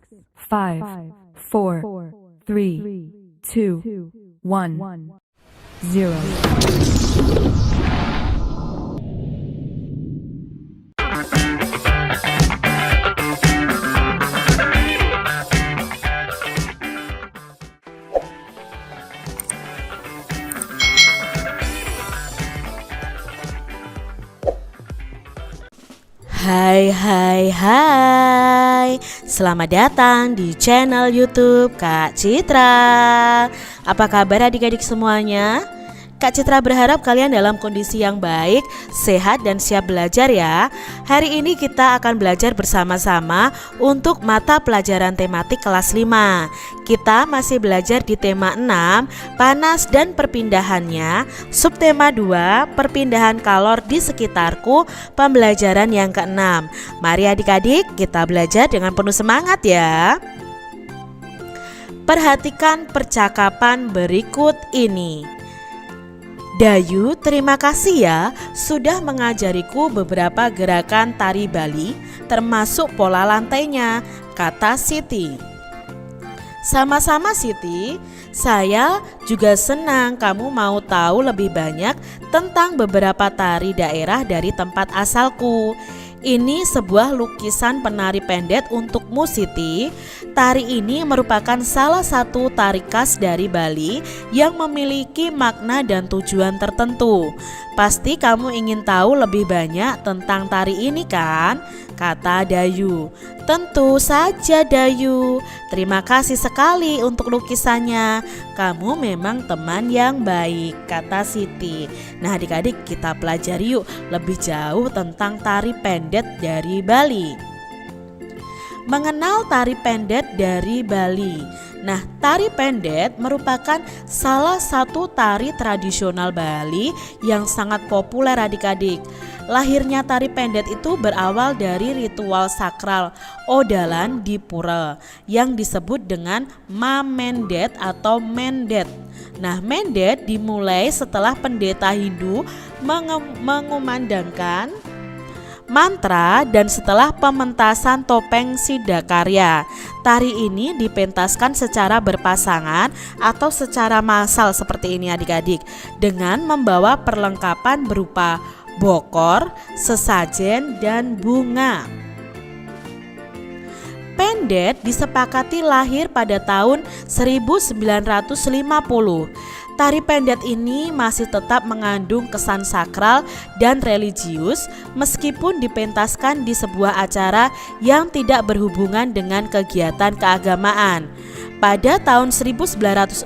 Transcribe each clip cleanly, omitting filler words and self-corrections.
5, 4, 3, 2, 1, 0. Hai, selamat datang di channel YouTube Kak Citra. Apa kabar adik-adik semuanya? Kak Citra berharap kalian dalam kondisi yang baik, sehat dan siap belajar ya. Hari ini kita akan belajar bersama-sama untuk mata pelajaran tematik kelas 5. Kita masih belajar di tema 6, panas dan perpindahannya, subtema 2, perpindahan kalor di sekitarku, pembelajaran yang ke-6. Mari adik-adik kita belajar dengan penuh semangat ya. Perhatikan percakapan berikut ini. Dayu, terima kasih ya sudah mengajariku beberapa gerakan tari Bali termasuk pola lantainya, kata Siti. Sama-sama Siti, saya juga senang kamu mau tahu lebih banyak tentang beberapa tari daerah dari tempat asalku. Ini sebuah lukisan penari pendet untukmu Siti. Tari ini merupakan salah satu tari khas dari Bali yang memiliki makna dan tujuan tertentu. Pasti kamu ingin tahu lebih banyak tentang tari ini kan? Kata Dayu. Tentu saja Dayu. Terima kasih sekali untuk lukisannya. Kamu memang teman yang baik, kata Siti. Nah adik-adik kita pelajari yuk lebih jauh tentang tari pendet dari Bali. Mengenal tari pendet dari Bali. Nah, tari pendet merupakan salah satu tari tradisional Bali yang sangat populer adik-adik. Lahirnya tari pendet itu berawal dari ritual sakral Odalan di Pura yang disebut dengan Mamendet atau Mendet. Nah, Mendet dimulai setelah pendeta Hindu mengumandangkan mantra dan setelah pementasan topeng Sidakarya. Tari ini dipentaskan secara berpasangan atau secara massal seperti ini adik-adik, dengan membawa perlengkapan berupa bokor, sesajen, dan bunga. Pendet disepakati lahir pada tahun 1950. Tari pendet ini masih tetap mengandung kesan sakral dan religius meskipun dipentaskan di sebuah acara yang tidak berhubungan dengan kegiatan keagamaan. Pada tahun 1961,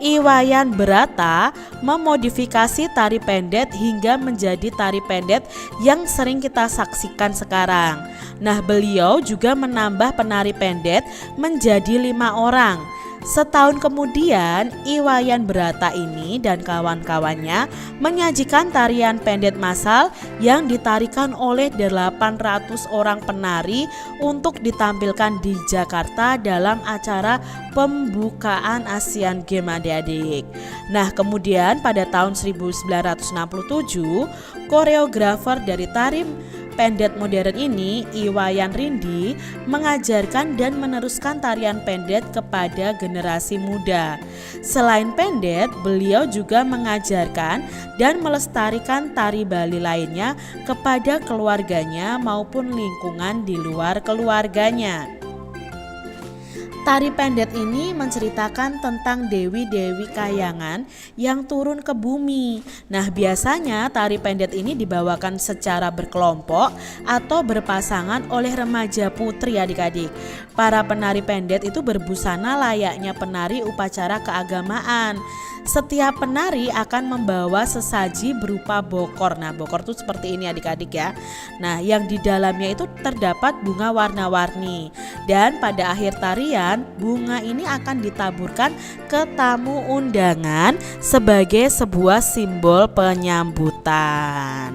Iwayan Berata memodifikasi tari pendet hingga menjadi tari pendet yang sering kita saksikan sekarang. Nah, beliau juga menambah penari pendet menjadi 5 orang. Setahun kemudian, Iwayan Berata ini dan kawan-kawannya menyajikan tarian pendet massal yang ditarikan oleh 800 orang penari untuk ditampilkan di Jakarta dalam acara pembukaan Asian Games adik-adik. Nah, kemudian pada tahun 1967, koreografer dari tari pendet modern ini, Iwayan Rindi, mengajarkan dan meneruskan tarian pendet kepada generasi muda. Selain pendet, beliau juga mengajarkan dan melestarikan tari Bali lainnya kepada keluarganya maupun lingkungan di luar keluarganya. Tari pendet ini menceritakan tentang dewi-dewi kayangan yang turun ke bumi. Nah, biasanya tari pendet ini dibawakan secara berkelompok atau berpasangan oleh remaja putri adik-adik. Para penari pendet itu berbusana layaknya penari upacara keagamaan. Setiap penari akan membawa sesaji berupa bokor. Nah, bokor itu seperti ini adik-adik ya. Nah, yang di dalamnya itu terdapat bunga warna-warni. Dan pada akhir tarian, bunga ini akan ditaburkan ke tamu undangan sebagai sebuah simbol penyambutan.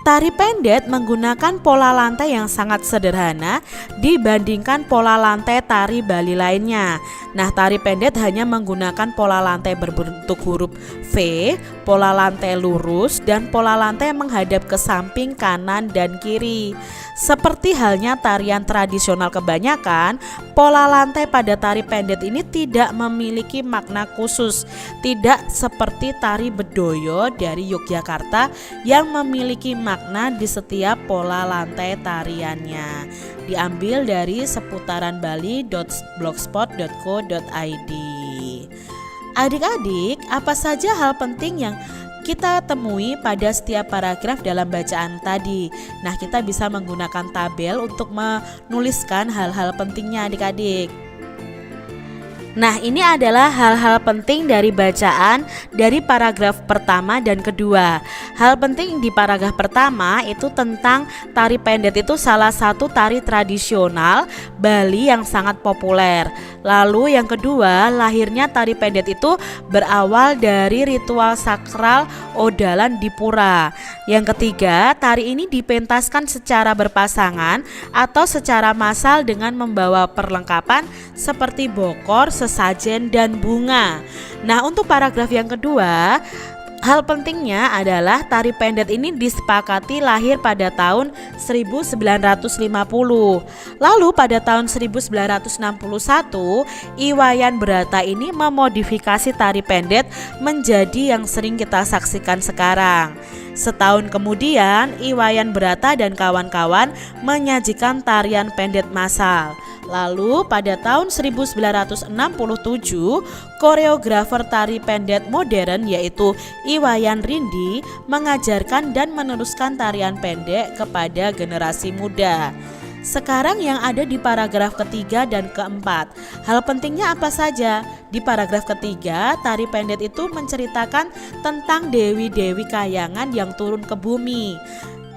Tari pendet menggunakan pola lantai yang sangat sederhana dibandingkan pola lantai tari Bali lainnya. Nah, tari pendet hanya menggunakan pola lantai berbentuk huruf V, pola lantai lurus, dan pola lantai menghadap ke samping kanan dan kiri. Seperti halnya tarian tradisional kebanyakan, pola lantai pada tari pendet ini tidak memiliki makna khusus. Tidak seperti tari bedoyo dari Yogyakarta yang memiliki makna di setiap pola lantai tariannya. Diambil dari seputaranbali.blogspot.co.id. Adik-adik, apa saja hal penting yang kita temui pada setiap paragraf dalam bacaan tadi? Nah, kita bisa menggunakan tabel untuk menuliskan hal-hal pentingnya adik-adik. Nah, ini adalah hal-hal penting dari bacaan dari paragraf pertama dan kedua. Hal penting di paragraf pertama itu tentang tari pendet itu salah satu tari tradisional Bali yang sangat populer. Lalu yang kedua, lahirnya tari pendet itu berawal dari ritual sakral Odalan di Pura. Yang ketiga, tari ini dipentaskan secara berpasangan atau secara massal dengan membawa perlengkapan seperti bokor, sesajen, dan bunga. Nah, untuk paragraf yang kedua, hal pentingnya adalah tari pendet ini disepakati lahir pada tahun 1950. Lalu pada tahun 1961, Iwayan Berata ini memodifikasi tari pendet menjadi yang sering kita saksikan sekarang. Setahun kemudian, Iwayan Berata dan kawan-kawan menyajikan tarian pendet massal. Lalu pada tahun 1967, koreografer tari pendet modern yaitu Iwayan Rindi mengajarkan dan meneruskan tarian pendek kepada generasi muda. Sekarang yang ada di paragraf ketiga dan keempat, hal pentingnya apa saja? Di paragraf ketiga, tari pendet itu menceritakan tentang dewi-dewi kayangan yang turun ke bumi.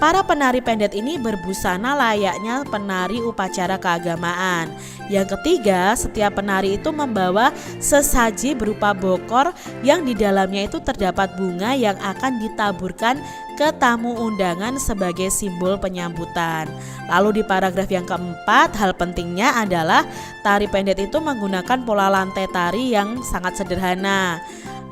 Para penari pendet ini berbusana layaknya penari upacara keagamaan. Yang ketiga, setiap penari itu membawa sesaji berupa bokor yang di dalamnya itu terdapat bunga yang akan ditaburkan ke tamu undangan sebagai simbol penyambutan. Lalu di paragraf yang keempat, hal pentingnya adalah tari pendet itu menggunakan pola lantai tari yang sangat sederhana.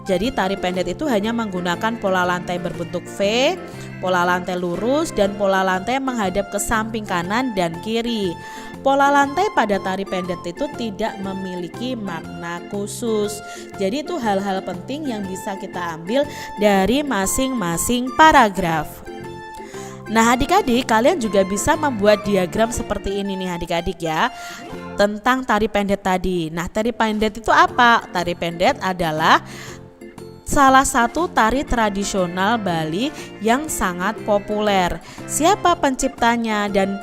Jadi tari pendet itu hanya menggunakan pola lantai berbentuk V, pola lantai lurus, dan pola lantai menghadap ke samping kanan dan kiri. Pola lantai pada tari pendet itu tidak memiliki makna khusus. Jadi itu hal-hal penting yang bisa kita ambil dari masing-masing paragraf. Nah, adik-adik, kalian juga bisa membuat diagram seperti ini nih adik-adik ya, tentang tari pendet tadi. Nah, tari pendet itu apa? Tari pendet adalah salah satu tari tradisional Bali yang sangat populer. Siapa penciptanya dan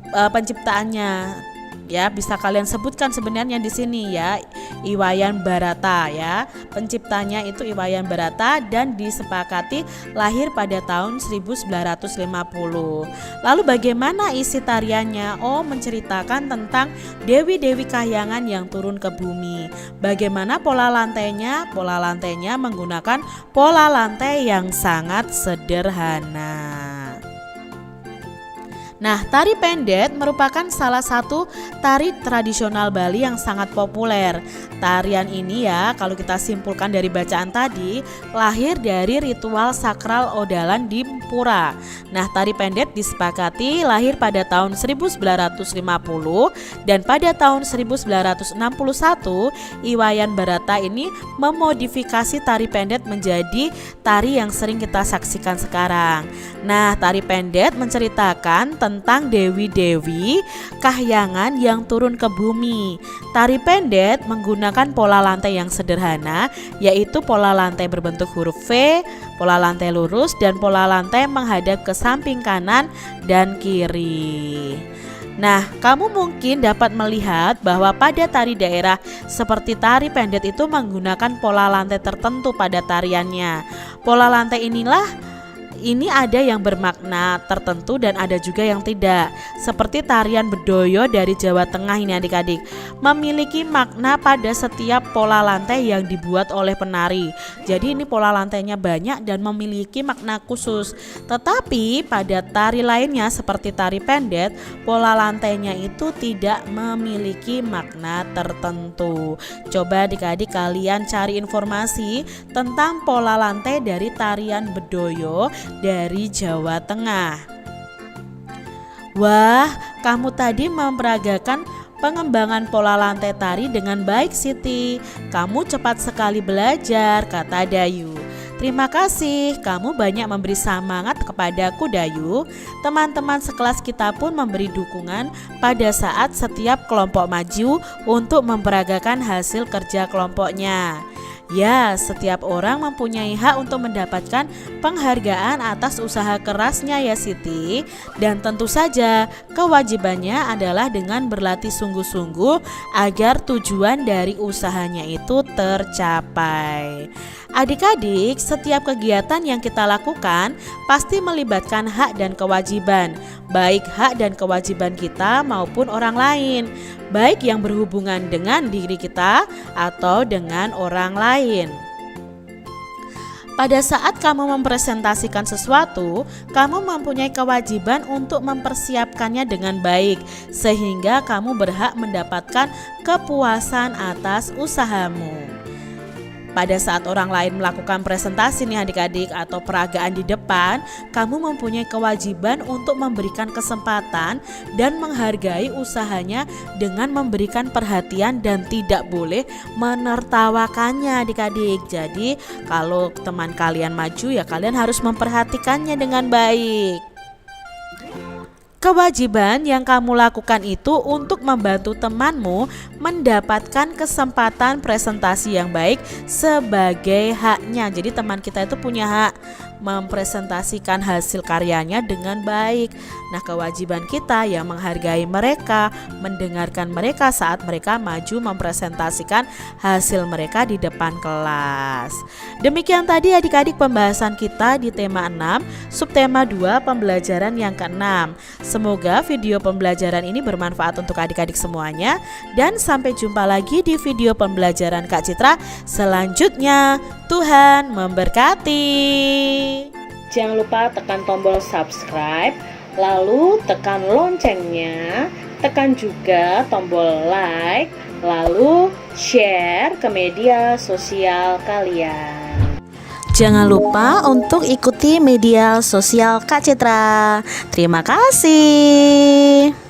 penciptaannya? Ya, bisa kalian sebutkan sebenarnya di sini ya, Iwayan Berata ya. Penciptanya itu Iwayan Berata dan disepakati lahir pada tahun 1950. Lalu bagaimana isi tariannya? Oh, menceritakan tentang dewi-dewi kayangan yang turun ke bumi. Bagaimana pola lantainya? Pola lantainya menggunakan pola lantai yang sangat sederhana. Nah, tari pendet merupakan salah satu tari tradisional Bali yang sangat populer. Tarian ini ya, kalau kita simpulkan dari bacaan tadi, lahir dari ritual sakral Odalan di Pura. Nah, tari pendet disepakati lahir pada tahun 1950 dan pada tahun 1961 Iwayan Berata ini memodifikasi tari pendet menjadi tari yang sering kita saksikan sekarang. Nah, tari pendet menceritakan tentang dewi-dewi kahyangan yang turun ke bumi. Tari pendet menggunakan pola lantai yang sederhana, yaitu pola lantai berbentuk huruf V, pola lantai lurus, dan pola lantai menghadap ke samping kanan dan kiri. Nah, kamu mungkin dapat melihat bahwa pada tari daerah seperti tari pendet itu menggunakan pola lantai tertentu pada tariannya. Pola lantai inilah ini ada yang bermakna tertentu dan ada juga yang tidak. Seperti tarian bedoyo dari Jawa Tengah ini adik-adik, memiliki makna pada setiap pola lantai yang dibuat oleh penari. Jadi ini pola lantainya banyak dan memiliki makna khusus. Tetapi pada tari lainnya seperti tari pendet, pola lantainya itu tidak memiliki makna tertentu. Coba adik-adik kalian cari informasi tentang pola lantai dari tarian bedoyo dari Jawa Tengah. Wah, kamu tadi memperagakan pengembangan pola lantai tari dengan baik Siti. Kamu cepat sekali belajar, kata Dayu. Terima kasih, kamu banyak memberi semangat kepadaku Dayu. Teman-teman sekelas kita pun memberi dukungan pada saat setiap kelompok maju untuk memperagakan hasil kerja kelompoknya. Ya, setiap orang mempunyai hak untuk mendapatkan penghargaan atas usaha kerasnya ya Siti. Dan tentu saja kewajibannya adalah dengan berlatih sungguh-sungguh agar tujuan dari usahanya itu tercapai. Adik-adik, setiap kegiatan yang kita lakukan pasti melibatkan hak dan kewajiban, baik hak dan kewajiban kita maupun orang lain, baik yang berhubungan dengan diri kita atau dengan orang lain. Pada saat kamu mempresentasikan sesuatu, kamu mempunyai kewajiban untuk mempersiapkannya dengan baik, sehingga kamu berhak mendapatkan kepuasan atas usahamu. Pada saat orang lain melakukan presentasi nih adik-adik atau peragaan di depan, kamu mempunyai kewajiban untuk memberikan kesempatan dan menghargai usahanya dengan memberikan perhatian dan tidak boleh menertawakannya adik-adik. Jadi kalau teman kalian maju ya kalian harus memperhatikannya dengan baik. Kewajiban yang kamu lakukan itu untuk membantu temanmu mendapatkan kesempatan presentasi yang baik sebagai haknya. Jadi teman kita itu punya hak mempresentasikan hasil karyanya dengan baik. Nah, kewajiban kita yang menghargai mereka, mendengarkan mereka saat mereka maju mempresentasikan hasil mereka di depan kelas. Demikian tadi adik-adik pembahasan kita di tema 6, subtema 2 pembelajaran yang ke-6. Semoga video pembelajaran ini bermanfaat untuk adik-adik semuanya dan sampai jumpa lagi di video pembelajaran Kak Citra selanjutnya. Tuhan memberkati. Jangan lupa tekan tombol subscribe, lalu tekan loncengnya, tekan juga tombol like, lalu share ke media sosial kalian. Jangan lupa untuk ikuti media sosial Kak Citra. Terima kasih.